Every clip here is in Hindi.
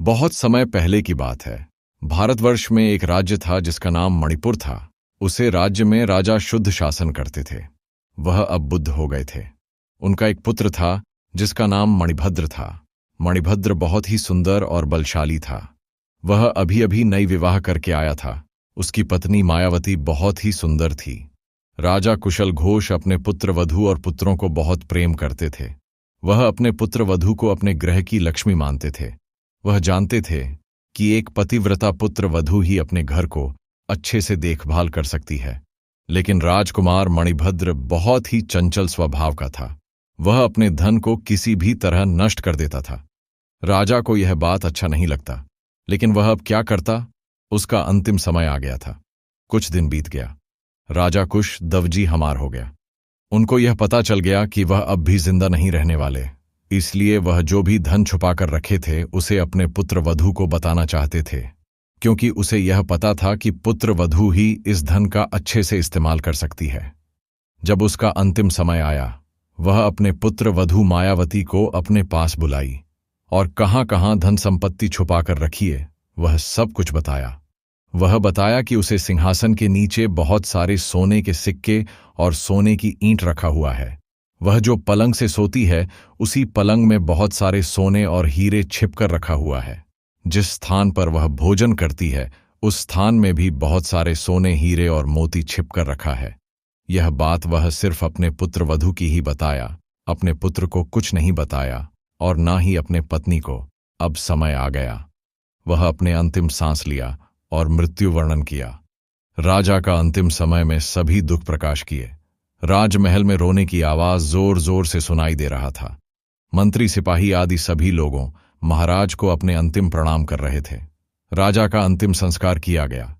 बहुत समय पहले की बात है। भारतवर्ष में एक राज्य था जिसका नाम मणिपुर था। उसे राज्य में राजा शुद्ध शासन करते थे। वह अब बुद्ध हो गए थे। उनका एक पुत्र था जिसका नाम मणिभद्र था। मणिभद्र बहुत ही सुंदर और बलशाली था। वह अभी अभी नई विवाह करके आया था। उसकी पत्नी मायावती बहुत ही सुंदर थी। राजा कुशल घोष अपने पुत्र वधू और पुत्रों को बहुत प्रेम करते थे। वह अपने पुत्र वधू को अपने गृह की लक्ष्मी मानते थे। वह जानते थे कि एक पतिव्रता पुत्र वधू ही अपने घर को अच्छे से देखभाल कर सकती है। लेकिन राजकुमार मणिभद्र बहुत ही चंचल स्वभाव का था। वह अपने धन को किसी भी तरह नष्ट कर देता था। राजा को यह बात अच्छा नहीं लगता, लेकिन वह अब क्या करता। उसका अंतिम समय आ गया था। कुछ दिन बीत गया। राजा कुश दवजी हमार हो गया। उनको यह पता चल गया कि वह अब भी जिंदा नहीं रहने वाले। इसलिए वह जो भी धन छुपाकर रखे थे उसे अपने पुत्र वधू को बताना चाहते थे, क्योंकि उसे यह पता था कि पुत्र वधू ही इस धन का अच्छे से इस्तेमाल कर सकती है। जब उसका अंतिम समय आया, वह अपने पुत्र वधू मायावती को अपने पास बुलाई और कहाँ-कहाँ धन संपत्ति छुपाकर रखिए वह सब कुछ बताया। वह बताया कि उसे सिंहासन के नीचे बहुत सारे सोने के सिक्के और सोने की ईंट रखा हुआ है। वह जो पलंग से सोती है उसी पलंग में बहुत सारे सोने और हीरे छिपकर रखा हुआ है। जिस स्थान पर वह भोजन करती है उस स्थान में भी बहुत सारे सोने, हीरे और मोती छिपकर रखा है। यह बात वह सिर्फ अपने पुत्र वधू की ही बताया, अपने पुत्र को कुछ नहीं बताया और ना ही अपने पत्नी को। अब समय आ गया। वह अपने अंतिम सांस लिया और मृत्यु वर्णन किया। राजा का अंतिम समय में सभी दुख प्रकाश किए। राजमहल में रोने की आवाज जोर जोर से सुनाई दे रहा था। मंत्री, सिपाही आदि सभी लोगों महाराज को अपने अंतिम प्रणाम कर रहे थे। राजा का अंतिम संस्कार किया गया।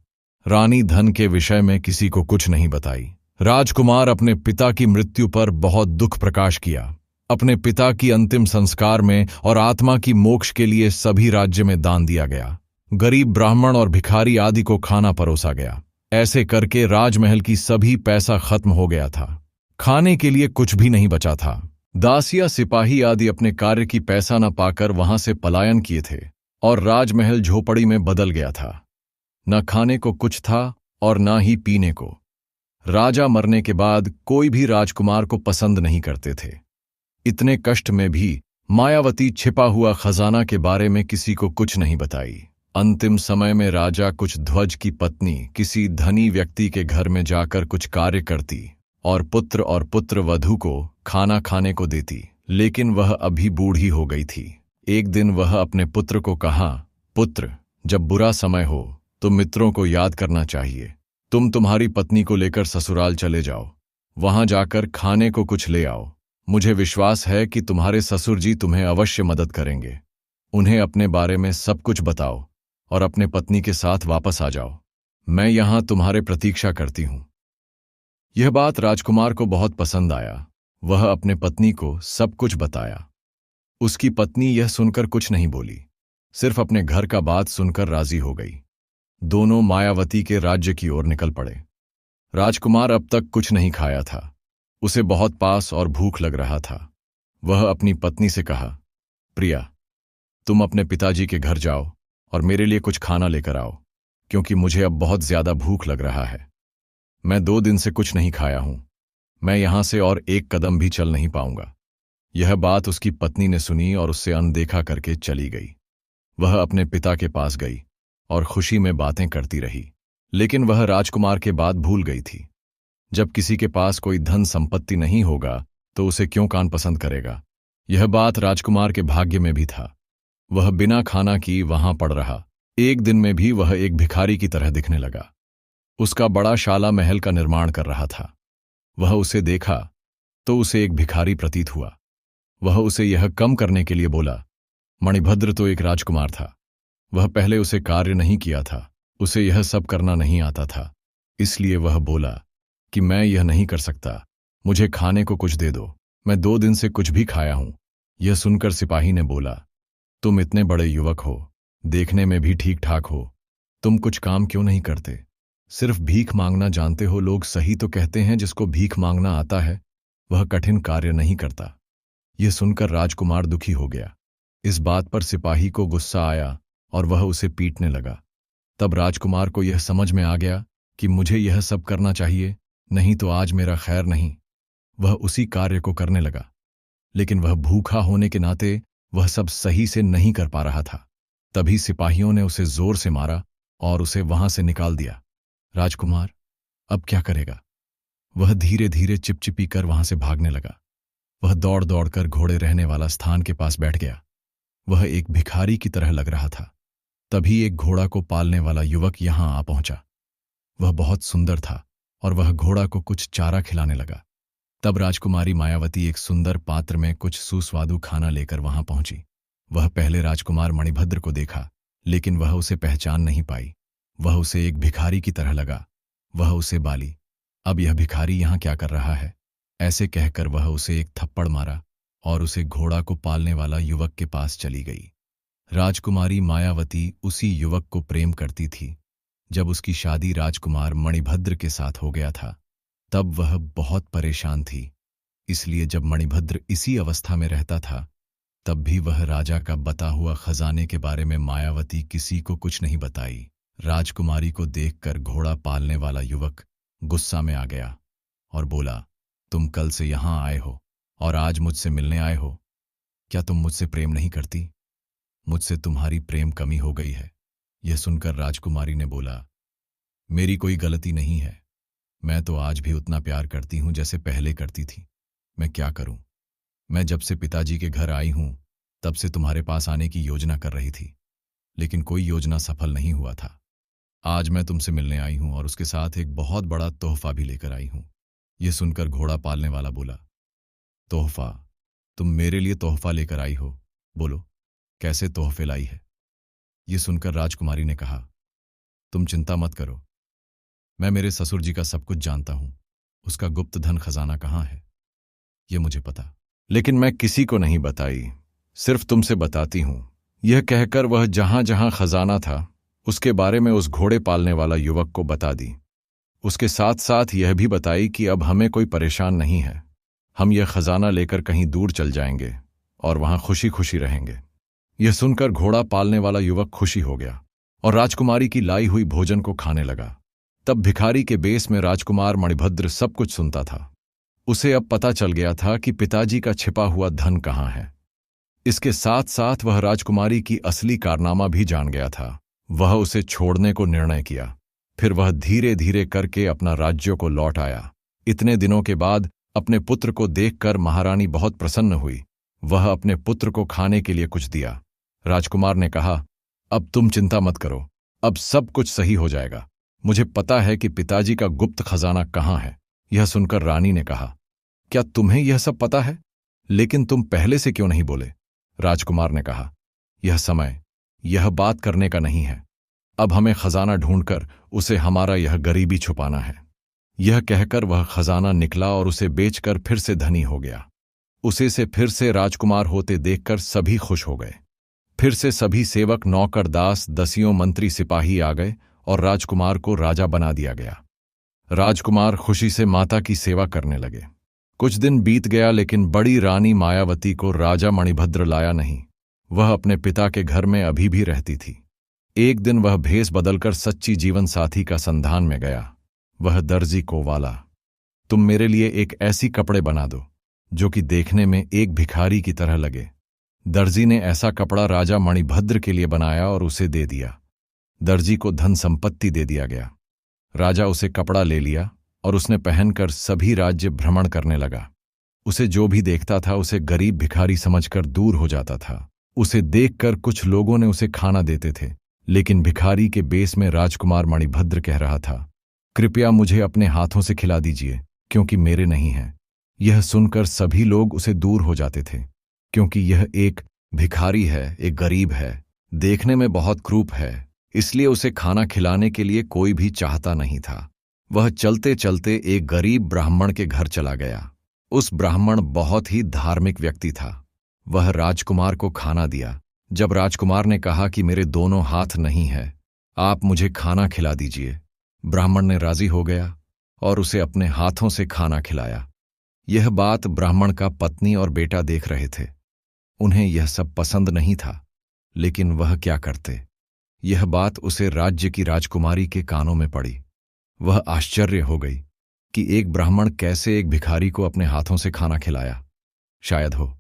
रानी धन के विषय में किसी को कुछ नहीं बताई। राजकुमार अपने पिता की मृत्यु पर बहुत दुख प्रकाश किया। अपने पिता की अंतिम संस्कार में और आत्मा की मोक्ष के लिए सभी राज्य में दान दिया गया। गरीब ब्राह्मण और भिखारी आदि को खाना परोसा गया। ऐसे करके राजमहल की सभी पैसा खत्म हो गया था। खाने के लिए कुछ भी नहीं बचा था। दासिया, सिपाही आदि अपने कार्य की पैसा न पाकर वहां से पलायन किए थे और राजमहल झोपड़ी में बदल गया था। न खाने को कुछ था और न ही पीने को। राजा मरने के बाद कोई भी राजकुमार को पसंद नहीं करते थे। इतने कष्ट में भी मायावती छिपा हुआ खजाना के बारे में किसी को कुछ नहीं बताई। अंतिम समय में राजा कुछ ध्वज की पत्नी किसी धनी व्यक्ति के घर में जाकर कुछ कार्य करती और पुत्र वधू को खाना खाने को देती, लेकिन वह अभी बूढ़ी हो गई थी। एक दिन वह अपने पुत्र को कहा, पुत्र, जब बुरा समय हो तो मित्रों को याद करना चाहिए। तुम तुम्हारी पत्नी को लेकर ससुराल चले जाओ। वहां जाकर खाने को कुछ ले आओ। मुझे विश्वास है कि तुम्हारे ससुर जी तुम्हें अवश्य मदद करेंगे। उन्हें अपने बारे में सब कुछ बताओ और अपने पत्नी के साथ वापस आ जाओ। मैं यहां तुम्हारे प्रतीक्षा करती हूं। यह बात राजकुमार को बहुत पसंद आया। वह अपने पत्नी को सब कुछ बताया। उसकी पत्नी यह सुनकर कुछ नहीं बोली, सिर्फ अपने घर का बात सुनकर राजी हो गई। दोनों मायावती के राज्य की ओर निकल पड़े। राजकुमार अब तक कुछ नहीं खाया था। उसे बहुत प्यास और भूख लग रहा था। वह अपनी पत्नी से कहा, प्रिया, तुम अपने पिताजी के घर जाओ और मेरे लिए कुछ खाना लेकर आओ, क्योंकि मुझे अब बहुत ज्यादा भूख लग रहा है। मैं 2 दिन से कुछ नहीं खाया हूं। मैं यहां से और एक कदम भी चल नहीं पाऊंगा। यह बात उसकी पत्नी ने सुनी और उससे अनदेखा करके चली गई। वह अपने पिता के पास गई और खुशी में बातें करती रही, लेकिन वह राजकुमार के बात भूल गई थी। जब किसी के पास कोई धन संपत्ति नहीं होगा तो उसे क्यों कान पसंद करेगा। यह बात राजकुमार के भाग्य में भी था। वह बिना खाना की वहां पड़ रहा। एक दिन में भी वह एक भिखारी की तरह दिखने लगा। उसका बड़ा शाला महल का निर्माण कर रहा था। वह उसे देखा तो उसे एक भिखारी प्रतीत हुआ। वह उसे यह कम करने के लिए बोला, मणिभद्र तो एक राजकुमार था। वह पहले उसे कार्य नहीं किया था। उसे यह सब करना नहीं आता था। इसलिए वह बोला कि मैं यह नहीं कर सकता। मुझे खाने को कुछ दे दो। मैं 2 दिन से कुछ भी खाया हूं। यह सुनकर सिपाही ने बोला, तुम इतने बड़े युवक हो, देखने में भी ठीक ठाक हो। तुम कुछ काम क्यों नहीं करते? सिर्फ भीख मांगना जानते हो। लोग सही तो कहते हैं, जिसको भीख मांगना आता है वह कठिन कार्य नहीं करता। यह सुनकर राजकुमार दुखी हो गया। इस बात पर सिपाही को गुस्सा आया और वह उसे पीटने लगा। तब राजकुमार को यह समझ में आ गया कि मुझे यह सब करना चाहिए, नहीं तो आज मेरा खैर नहीं। वह उसी कार्य को करने लगा, लेकिन वह भूखा होने के नाते वह सब सही से नहीं कर पा रहा था। तभी सिपाहियों ने उसे जोर से मारा और उसे वहां से निकाल दिया। राजकुमार अब क्या करेगा? वह धीरे धीरे चिपचिपी कर वहां से भागने लगा। वह दौड़ दौड़ कर घोड़े रहने वाला स्थान के पास बैठ गया। वह एक भिखारी की तरह लग रहा था। तभी एक घोड़ा को पालने वाला युवक यहां आ पहुंचा। वह बहुत सुंदर था और वह घोड़ा को कुछ चारा खिलाने लगा। तब राजकुमारी मायावती एक सुंदर पात्र में कुछ सुस्वादु खाना लेकर वहां पहुंची। वह पहले राजकुमार मणिभद्र को देखा, लेकिन वह उसे पहचान नहीं पाई। वह उसे एक भिखारी की तरह लगा। वह उसे बाली, अब यह भिखारी यहां क्या कर रहा है? ऐसे कहकर वह उसे एक थप्पड़ मारा और उसे घोड़ा को पालने वाला युवक के पास चली गई। राजकुमारी मायावती उसी युवक को प्रेम करती थी। जब उसकी शादी राजकुमार मणिभद्र के साथ हो गया था, तब वह बहुत परेशान थी। इसलिए जब मणिभद्र इसी अवस्था में रहता था, तब भी वह राजा का बता हुआ खजाने के बारे में मायावती किसी को कुछ नहीं बताई। राजकुमारी को देखकर घोड़ा पालने वाला युवक गुस्सा में आ गया और बोला, तुम कल से यहां आए हो और आज मुझसे मिलने आए हो। क्या तुम मुझसे प्रेम नहीं करती? मुझसे तुम्हारी प्रेम कमी हो गई है। यह सुनकर राजकुमारी ने बोला, मेरी कोई गलती नहीं है। मैं तो आज भी उतना प्यार करती हूं जैसे पहले करती थी। मैं क्या करूं? मैं जब से पिताजी के घर आई हूं, तब से तुम्हारे पास आने की योजना कर रही थी, लेकिन कोई योजना सफल नहीं हुआ था। आज मैं तुमसे मिलने आई हूं और उसके साथ एक बहुत बड़ा तोहफा भी लेकर आई हूं। यह सुनकर घोड़ा पालने वाला बोला, तोहफा? तुम मेरे लिए तोहफा लेकर आई हो? बोलो, कैसे तोहफे लाई है? यह सुनकर राजकुमारी ने कहा, तुम चिंता मत करो, मैं मेरे ससुर जी का सब कुछ जानता हूं। उसका गुप्त धन खजाना कहां है, यह मुझे पता, लेकिन मैं किसी को नहीं बताई, सिर्फ तुमसे बताती हूं। यह कहकर वह जहां जहां खजाना था उसके बारे में उस घोड़े पालने वाला युवक को बता दी। उसके साथ साथ यह भी बताई कि अब हमें कोई परेशान नहीं है। हम यह खजाना लेकर कहीं दूर चल जाएंगे और वहां खुशी खुशी रहेंगे। यह सुनकर घोड़ा पालने वाला युवक खुशी हो गया और राजकुमारी की लाई हुई भोजन को खाने लगा। तब भिखारी के बेस में राजकुमार मणिभद्र सब कुछ सुनता था। उसे अब पता चल गया था कि पिताजी का छिपा हुआ धन कहाँ है। इसके साथ साथ वह राजकुमारी की असली कारनामा भी जान गया था। वह उसे छोड़ने को निर्णय किया। फिर वह धीरे धीरे करके अपना राज्यों को लौट आया। इतने दिनों के बाद अपने पुत्र को देखकर महारानी बहुत प्रसन्न हुई। वह अपने पुत्र को खाने के लिए कुछ दिया। राजकुमार ने कहा, अब तुम चिंता मत करो, अब सब कुछ सही हो जाएगा। मुझे पता है कि पिताजी का गुप्त खजाना कहाँ है। यह सुनकर रानी ने कहा, क्या तुम्हें यह सब पता है? लेकिन तुम पहले से क्यों नहीं बोले? राजकुमार ने कहा, यह समय यह बात करने का नहीं है। अब हमें खजाना ढूंढकर उसे हमारा यह गरीबी छुपाना है। यह कहकर वह खजाना निकला और उसे बेचकर फिर से धनी हो गया। उसे से फिर से राजकुमार होते देखकर सभी खुश हो गए। फिर से सभी सेवक, नौकर, दास, दसियों मंत्री, सिपाही आ गए और राजकुमार को राजा बना दिया गया। राजकुमार खुशी से माता की सेवा करने लगे। कुछ दिन बीत गया, लेकिन बड़ी रानी मायावती को राजा मणिभद्र लाया नहीं। वह अपने पिता के घर में अभी भी रहती थी। एक दिन वह भेष बदलकर सच्ची जीवन साथी का संधान में गया। वह दर्जी को वाला, तुम मेरे लिए एक ऐसी कपड़े बना दो जो कि देखने में एक भिखारी की तरह लगे। दर्जी ने ऐसा कपड़ा राजा मणिभद्र के लिए बनाया और उसे दे दिया। दर्जी को धन संपत्ति दे दिया गया। राजा उसे कपड़ा ले लिया और उसने पहनकर सभी राज्य भ्रमण करने लगा। उसे जो भी देखता था उसे गरीब भिखारी समझकर दूर हो जाता था। उसे देखकर कुछ लोगों ने उसे खाना देते थे, लेकिन भिखारी के बेस में राजकुमार मणिभद्र कह रहा था, कृपया मुझे अपने हाथों से खिला दीजिए, क्योंकि मेरे नहीं हैं। यह सुनकर सभी लोग उसे दूर हो जाते थे, क्योंकि यह एक भिखारी है, एक गरीब है, देखने में बहुत क्रूप है, इसलिए उसे खाना खिलाने के लिए कोई भी चाहता नहीं था। वह चलते चलते एक गरीब ब्राह्मण के घर चला गया। उस ब्राह्मण बहुत ही धार्मिक व्यक्ति था। वह राजकुमार को खाना दिया। जब राजकुमार ने कहा कि मेरे दोनों हाथ नहीं है, आप मुझे खाना खिला दीजिए, ब्राह्मण ने राजी हो गया और उसे अपने हाथों से खाना खिलाया। यह बात ब्राह्मण का पत्नी और बेटा देख रहे थे। उन्हें यह सब पसंद नहीं था, लेकिन वह क्या करते। यह बात उसे राज्य की राजकुमारी के कानों में पड़ी। वह आश्चर्य हो गई कि एक ब्राह्मण कैसे एक भिखारी को अपने हाथों से खाना खिलाया। शायद हो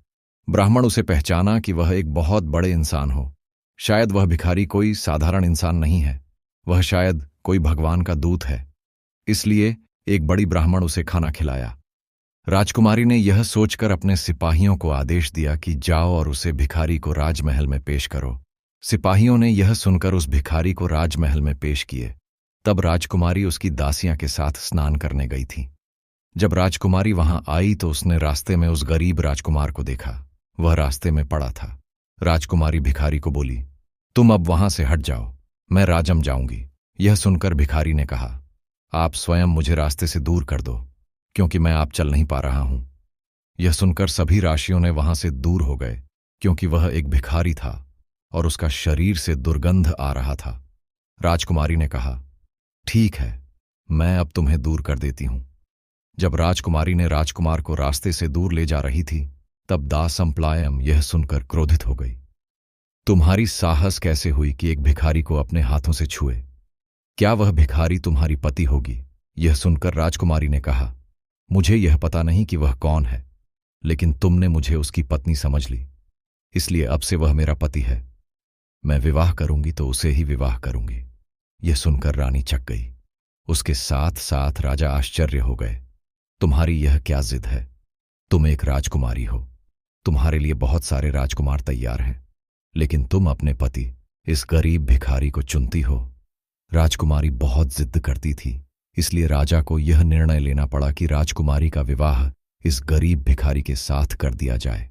ब्राह्मण उसे पहचाना कि वह एक बहुत बड़े इंसान हो। शायद वह भिखारी कोई साधारण इंसान नहीं है, वह शायद कोई भगवान का दूत है। इसलिए एक बड़ी ब्राह्मण उसे खाना खिलाया। राजकुमारी ने यह सोचकर अपने सिपाहियों को आदेश दिया कि जाओ और उसे भिखारी को राजमहल में पेश करो। सिपाहियों ने यह सुनकर उस भिखारी को राजमहल में पेश किए। तब राजकुमारी उसकी दासियां के साथ स्नान करने गई थी। जब राजकुमारी वहां आई तो उसने रास्ते में उस गरीब राजकुमार को देखा। वह रास्ते में पड़ा था। राजकुमारी भिखारी को बोली, तुम अब वहां से हट जाओ, मैं राजम जाऊंगी। यह सुनकर भिखारी ने कहा, आप स्वयं मुझे रास्ते से दूर कर दो, क्योंकि मैं आप चल नहीं पा रहा हूं। यह सुनकर सभी राशियों ने वहां से दूर हो गए, क्योंकि वह एक भिखारी था और उसका शरीर से दुर्गंध आ रहा था। राजकुमारी ने कहा, ठीक है, मैं अब तुम्हें दूर कर देती हूं। जब राजकुमारी ने राजकुमार को रास्ते से दूर ले जा रही थी, तब दासंप्लायम यह सुनकर क्रोधित हो गई। तुम्हारी साहस कैसे हुई कि एक भिखारी को अपने हाथों से छुए? क्या वह भिखारी तुम्हारी पति होगी? यह सुनकर राजकुमारी ने कहा, मुझे यह पता नहीं कि वह कौन है, लेकिन तुमने मुझे उसकी पत्नी समझ ली, इसलिए अब से वह मेरा पति है। मैं विवाह करूंगी तो उसे ही विवाह करूंगी। यह सुनकर रानी चक गई। उसके साथ साथ राजा आश्चर्य हो गए। तुम्हारी यह क्या जिद है? तुम एक राजकुमारी हो, तुम्हारे लिए बहुत सारे राजकुमार तैयार हैं, लेकिन तुम अपने पति इस गरीब भिखारी को चुनती हो। राजकुमारी बहुत जिद करती थी, इसलिए राजा को यह निर्णय लेना पड़ा कि राजकुमारी का विवाह इस गरीब भिखारी के साथ कर दिया जाए।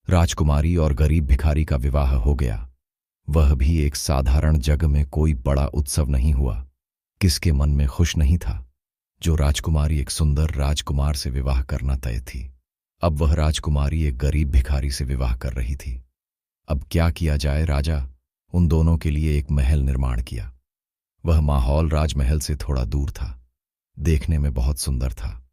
राजकुमारी और गरीब भिखारी का विवाह हो गया। वह भी एक साधारण जग में कोई बड़ा उत्सव नहीं हुआ। किसके मन में खुश नहीं था? जो राजकुमारी एक सुंदर राजकुमार से विवाह करना तय थी, अब वह राजकुमारी एक गरीब भिखारी से विवाह कर रही थी। अब क्या किया जाए? राजा उन दोनों के लिए एक महल निर्माण किया। वह माहौल राजमहल से थोड़ा दूर था, देखने में बहुत सुंदर था।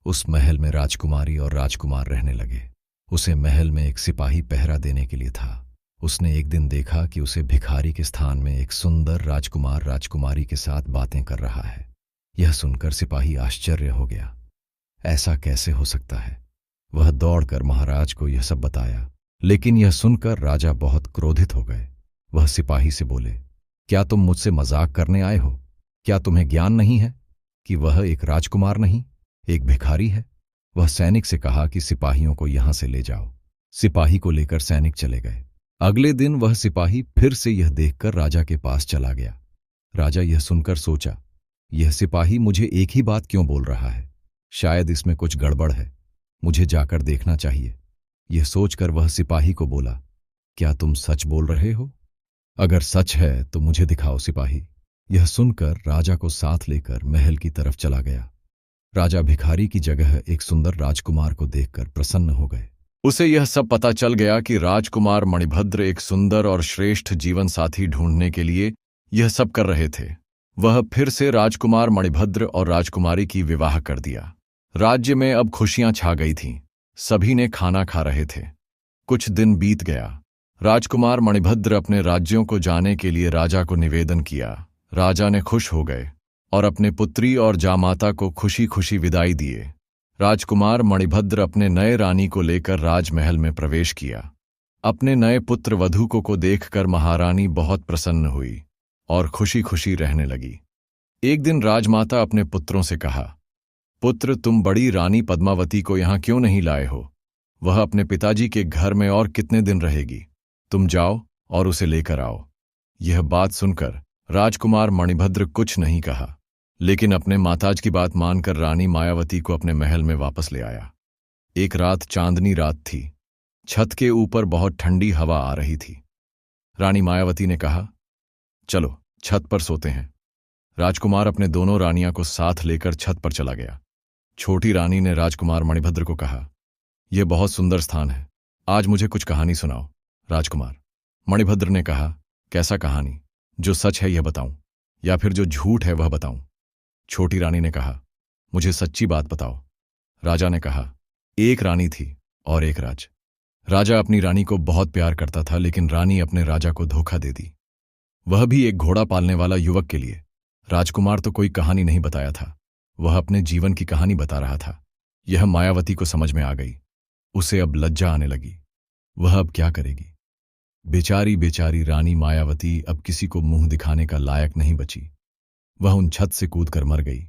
उस महल में राजकुमारी और राजकुमार रहने लगे। उसे महल में एक सिपाही पहरा देने के लिए था। उसने एक दिन देखा कि उसे भिखारी के स्थान में एक सुंदर राजकुमार राजकुमारी के साथ बातें कर रहा है। यह सुनकर सिपाही आश्चर्य हो गया। ऐसा कैसे हो सकता है? वह दौड़कर महाराज को यह सब बताया, लेकिन यह सुनकर राजा बहुत क्रोधित हो गए। वह सिपाही से बोले, क्या तुम मुझसे मजाक करने आए हो? क्या तुम्हें ज्ञान नहीं है कि वह एक राजकुमार नहीं, एक भिखारी है? वह सैनिक से कहा कि सिपाहियों को यहां से ले जाओ। सिपाही को लेकर सैनिक चले गए। अगले दिन वह सिपाही फिर से यह देखकर राजा के पास चला गया। राजा यह सुनकर सोचा, यह सिपाही मुझे एक ही बात क्यों बोल रहा है? शायद इसमें कुछ गड़बड़ है, मुझे जाकर देखना चाहिए। यह सोचकर वह सिपाही को बोला, क्या तुम सच बोल रहे हो? अगर सच है तो मुझे दिखाओ। सिपाही यह सुनकर राजा को साथ लेकर महल की तरफ चला गया। राजा भिखारी की जगह एक सुंदर राजकुमार को देखकर प्रसन्न हो गए। उसे यह सब पता चल गया कि राजकुमार मणिभद्र एक सुंदर और श्रेष्ठ जीवन साथी ढूंढने के लिए यह सब कर रहे थे। वह फिर से राजकुमार मणिभद्र और राजकुमारी की विवाह कर दिया। राज्य में अब खुशियां छा गई थीं। सभी ने खाना खा रहे थे। कुछ दिन बीत गया। राजकुमार मणिभद्र अपने राज्यों को जाने के लिए राजा को निवेदन किया। राजा ने खुश हो गए और अपने पुत्री और जामाता को खुशी खुशी विदाई दिए। राजकुमार मणिभद्र अपने नए रानी को लेकर राजमहल में प्रवेश किया। अपने नए पुत्र वधू को देखकर महारानी बहुत प्रसन्न हुई और खुशी खुशी रहने लगी। एक दिन राजमाता अपने पुत्रों से कहा, पुत्र, तुम बड़ी रानी पद्मावती को यहाँ क्यों नहीं लाए हो? वह अपने पिताजी के घर में और कितने दिन रहेगी? तुम जाओ और उसे लेकर आओ। यह बात सुनकर राजकुमार मणिभद्र कुछ नहीं कहा, लेकिन अपने माताज की बात मानकर रानी मायावती को अपने महल में वापस ले आया। एक रात चांदनी रात थी। छत के ऊपर बहुत ठंडी हवा आ रही थी। रानी मायावती ने कहा, चलो छत पर सोते हैं। राजकुमार अपने दोनों रानियां को साथ लेकर छत पर चला गया। छोटी रानी ने राजकुमार मणिभद्र को कहा, यह बहुत सुंदर स्थान है, आज मुझे कुछ कहानी सुनाओ। राजकुमार मणिभद्र ने कहा, कैसा कहानी? जो सच है यह बताऊं या फिर जो झूठ है वह बताऊं? छोटी रानी ने कहा, मुझे सच्ची बात बताओ। राजा ने कहा, एक रानी थी और एक राज। राजा अपनी रानी को बहुत प्यार करता था, लेकिन रानी अपने राजा को धोखा दे दी। वह भी एक घोड़ा पालने वाला युवक के लिए। राजकुमार तो कोई कहानी नहीं बताया था, वह अपने जीवन की कहानी बता रहा था। यह मायावती को समझ में आ गई। उसे अब लज्जा आने लगी। वह अब क्या करेगी? बेचारी बेचारी रानी मायावती अब किसी को मुंह दिखाने का लायक नहीं बची। वह उन छत से कूदकर मर गई।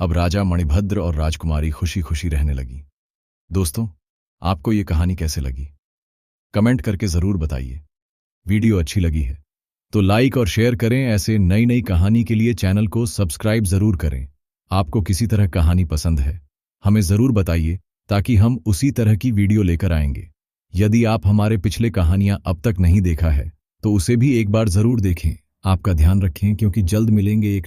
अब राजा मणिभद्र और राजकुमारी खुशी खुशी रहने लगी। दोस्तों, आपको ये कहानी कैसे लगी? कमेंट करके जरूर बताइए। वीडियो अच्छी लगी है तो लाइक और शेयर करें। ऐसे नई नई कहानी के लिए चैनल को सब्सक्राइब जरूर करें। आपको किसी तरह कहानी पसंद है, हमें जरूर बताइए ताकि हम उसी तरह की वीडियो लेकर आएंगे। यदि आप हमारे पिछले कहानियां अब तक नहीं देखा है तो उसे भी एक बार जरूर देखें। आपका ध्यान रखें, क्योंकि जल्द मिलेंगे एक